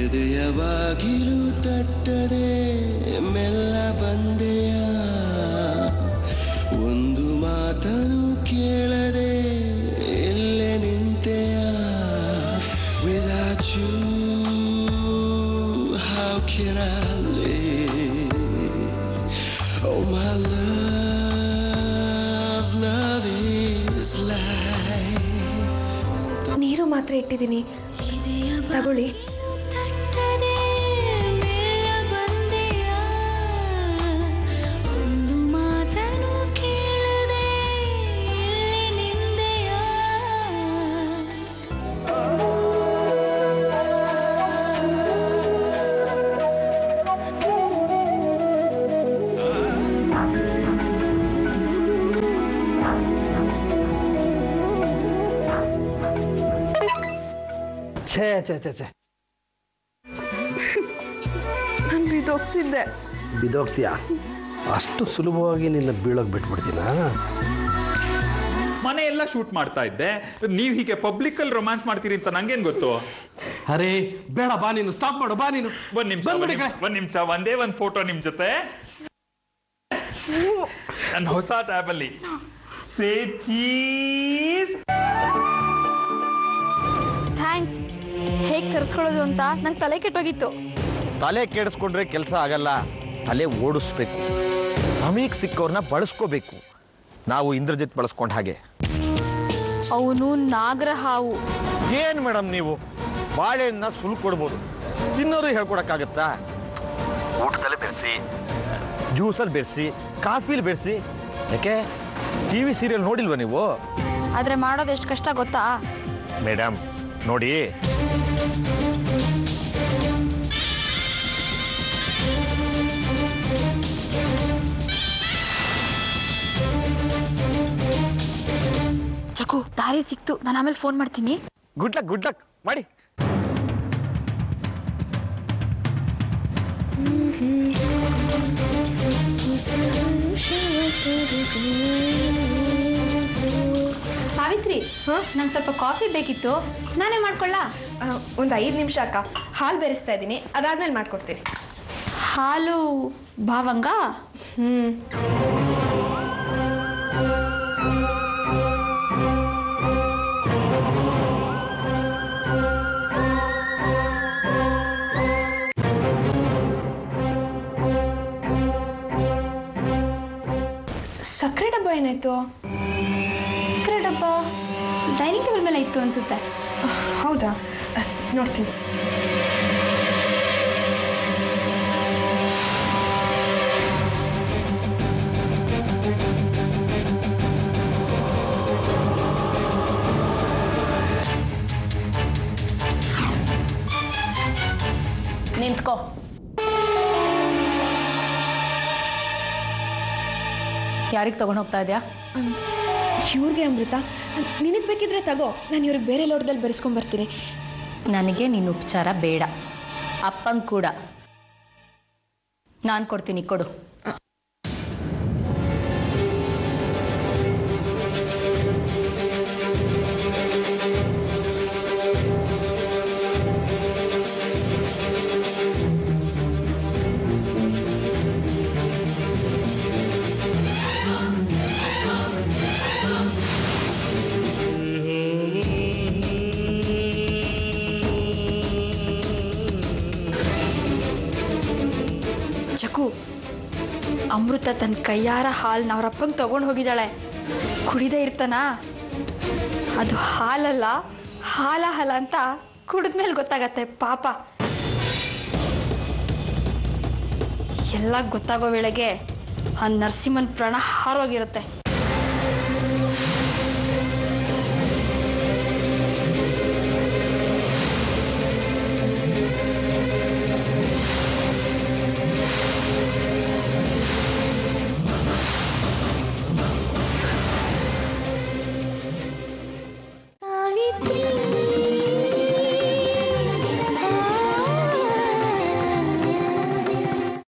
ಎದೆಯವಾಗಿಲು ತಟ್ಟದೆ ಮೆಲ್ಲ ಬಂದೆಯ ಒಂದು ಮಾತನು ಕೇಳದೆ ಎಲ್ಲೆ ನಿಂತೆಯ Without you how can I live Oh my love is life ನೀರು ಮಾತ್ರ ಇಟ್ಟಿದ್ದೀನಿ ತಗೊಳ್ಳಿ ಛೇ ನಾನು ಬಿದ್ದೋಗ್ತಿದ್ದೆ. ಬಿದ್ದೋಗ್ತೀಯ? ಅಷ್ಟು ಸುಲಭವಾಗಿ ನಿನ್ನ ಬೀಳೋಕ್ ಬಿಟ್ಬಿಡ್ತೀನ? ಮನೆ ಎಲ್ಲ ಶೂಟ್ ಮಾಡ್ತಾ ಇದ್ದೆ, ನೀವು ಹೀಗೆ ಪಬ್ಲಿಕ್ ಅಲ್ಲಿ ರೊಮ್ಯಾನ್ಸ್ ಮಾಡ್ತೀರಿ ಅಂತ ನಂಗೇನ್ ಗೊತ್ತು? ಅರೆ ಬೇಡ, ಬಾ ನೀನು, ಸ್ಟಾಪ್ ಮಾಡು, ಬಾ ನೀನು. ಒಂದ್ ನಿಮಿಷ ಒಂದೇ ಒಂದ್ ಫೋಟೋ ನಿಮ್ ಜೊತೆ ನನ್ನ ಹೊಸ ಟ್ಯಾಬ್ ಅಲ್ಲಿ. ಥ್ಯಾಂಕ್ಸ್. ಹೇಗ್ ತರಿಸ್ಕೊಳ್ಳೋದು ಅಂತ ನಂಗೆ ತಲೆ ಕೆಟ್ಟೋಗಿತ್ತು. ತಲೆ ಕೆಡಿಸ್ಕೊಂಡ್ರೆ ಕೆಲಸ ಆಗಲ್ಲ, ತಲೆ ಓಡಿಸ್ಬೇಕು. ನಮಗ್ ಸಿಕ್ಕವ್ರನ್ನ ಬಳಸ್ಕೋಬೇಕು. ನಾವು ಇಂದ್ರಜಿತ್ ಬಳಸ್ಕೊಂಡ ಹಾಗೆ. ಅವನು ನಾಗರ ಹಾವು. ಏನ್ ಮೇಡಮ್ ನೀವು ಬಾಳೆಹಣ್ಣ ಸುಲ್ಕೊಡ್ಬೋದು, ತಿನ್ನೋರು ಹೇಳ್ಕೊಡಕ್ಕಾಗತ್ತಾ? ಊಟದಲ್ಲಿ ಬೆರೆಸಿ, ಜ್ಯೂಸಲ್ಲಿ ಬೆರೆಸಿ, ಕಾಫಿಲಿ ಬೆರೆಸಿ. ಯಾಕೆ ಟಿವಿ ಸೀರಿಯಲ್ ನೋಡಿಲ್ವಾ ನೀವು? ಆದ್ರೆ ಮಾಡೋದು ಎಷ್ಟು ಕಷ್ಟ ಗೊತ್ತಾ ಮೇಡಮ್? ನೋಡಿ, ಚಕು ದಾರಿ ಸಿಕ್ತು, ನಾನು ಆಮೇಲೆ ಫೋನ್ ಮಾಡ್ತೀನಿ. ಗುಡ್ ಲಕ್ ಮಾಡಿ. ಸಾವಿತ್ರಿ, ನಂಗೆ ಸ್ವಲ್ಪ ಕಾಫಿ ಬೇಕಿತ್ತು, ನಾನೇ ಮಾಡ್ಕೊಳ್ಳ? ಒಂದು 5 ನಿಮಿಷ ಅಕ್ಕ, ಹಾಲು ಬೆರೆಸ್ತಾ ಇದ್ದೀನಿ, ಅದಾದ್ಮೇಲೆ ಮಾಡ್ಕೊಡ್ತೀನಿ. ಹಾಲು ಭಾವಂಗ? ಸಕ್ಕರೆ ಡಬ್ಬ ಏನಾಯ್ತು? ಸಕ್ಕರೆ ಡಬ್ಬ ಡೈನಿಂಗ್ ಟೇಬಲ್ ಮೇಲೆ ಇತ್ತು ಅನ್ಸುತ್ತೆ. ಹೌದಾ? ನೋಡ್ತೀನಿ. ನಿಂತ್ಕೋ. ಯಾರಿಗೆ ತಗೊಂಡು ಹೋಗ್ತಾ ಇದೆಯಾ? ಇವ್ರಿಗೆ ಅಮೃತ, ನಿನಗೆ ಬೇಕಿದ್ರೆ ತಗೋ, ನಾನು ಇವ್ರಿಗೆ ಬೇರೆ ಲೋಟದಲ್ಲಿ ಬೆರೆಸ್ಕೊಂಡ್ ಬರ್ತೀನಿ. ನನಗೆ ನಿನ್ನ ಉಪಚಾರ ಬೇಡ, ಅಪ್ಪಂಗೆ ಕೂಡ. ನಾನು ಕೊಡ್ತೀನಿ, ಕೊಡು. ಚಕು, ಅಮೃತ ತನ್ನ ಕೈಯಾರ ಹಾಲ್ನ ಅವರಪ್ಪಂಗೆ ತಗೊಂಡು ಹೋಗಿದ್ದಾಳೆ. ಕುಡಿದೇ ಇರ್ತಾನ? ಅದು ಹಾಲಲ್ಲ, ಹಾಲ ಅಂತ ಕುಡಿದ್ಮೇಲೆ ಗೊತ್ತಾಗತ್ತೆ ಪಾಪ. ಎಲ್ಲ ಗೊತ್ತಾಗೋ ವೇಳೆಗೆ ಆ ನರಸಿಂಹನ್ ಪ್ರಾಣ ಹಾರೋಗಿರುತ್ತೆ.